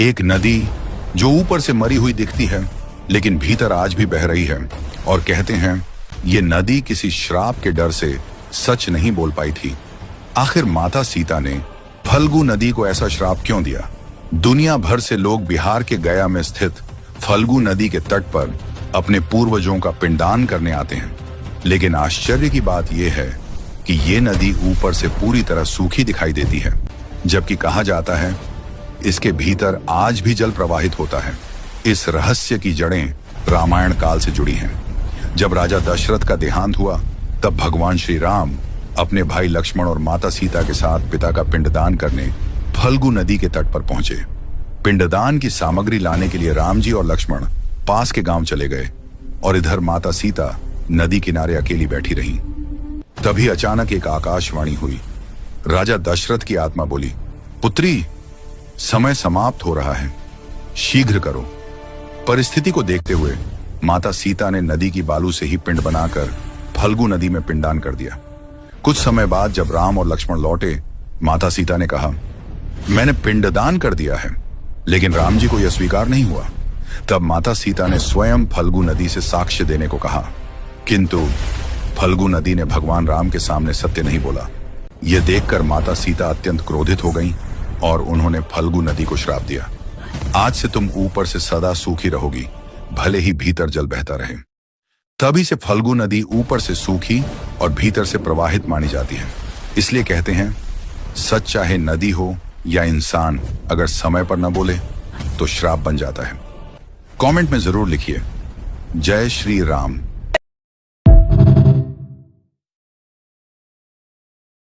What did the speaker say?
एक नदी जो ऊपर से मरी हुई दिखती है लेकिन भीतर आज भी बह रही है, और कहते हैं ये नदी किसी श्राप के डर से सच नहीं बोल पाई थी। आखिर माता सीता ने फल्गु नदी को ऐसा श्राप क्यों दिया? दुनिया भर से लोग बिहार के गया में स्थित फल्गु नदी के तट पर अपने पूर्वजों का पिंडदान करने आते हैं, लेकिन आश्चर्य की बात यह है कि ये नदी ऊपर से पूरी तरह सूखी दिखाई देती है, जबकि कहा जाता है इसके भीतर आज भी जल प्रवाहित होता है। इस रहस्य की जड़ें रामायण काल से जुड़ी हैं। जब राजा दशरथ का देहांत हुआ तब भगवान श्री राम अपने भाई लक्ष्मण और माता सीता के साथ पिता का पिंडदान करने फल्गु नदी के तट पर पहुंचे। पिंडदान की सामग्री लाने के लिए राम जी और लक्ष्मण पास के गांव चले गए और इधर माता सीता नदी किनारे अकेली बैठी रहीं। तभी अचानक एक आकाशवाणी हुई। राजा दशरथ की आत्मा बोली, पुत्री, समय समाप्त हो रहा है, शीघ्र करो। परिस्थिति को देखते हुए माता सीता ने नदी की बालू से ही पिंड बनाकर फल्गु नदी में पिंडदान कर दिया। कुछ समय बाद जब राम और लक्ष्मण लौटे, माता सीता ने कहा, मैंने पिंडदान कर दिया है, लेकिन राम जी को यह स्वीकार नहीं हुआ। तब माता सीता ने स्वयं फल्गु नदी से साक्ष्य देने को कहा, किंतु फल्गु नदी ने भगवान राम के सामने सत्य नहीं बोला। यह देखकर माता सीता अत्यंत क्रोधित हो गईं और उन्होंने फल्गु नदी को श्राप दिया, आज से तुम ऊपर से सदा सूखी रहोगी, भले ही भीतर जल बहता रहे। तभी से फल्गु नदी ऊपर से सूखी और भीतर से प्रवाहित मानी जाती है। इसलिए कहते हैं सच चाहे नदी हो या इंसान, अगर समय पर न बोले तो श्राप बन जाता है। कमेंट में जरूर लिखिए, जय श्री राम।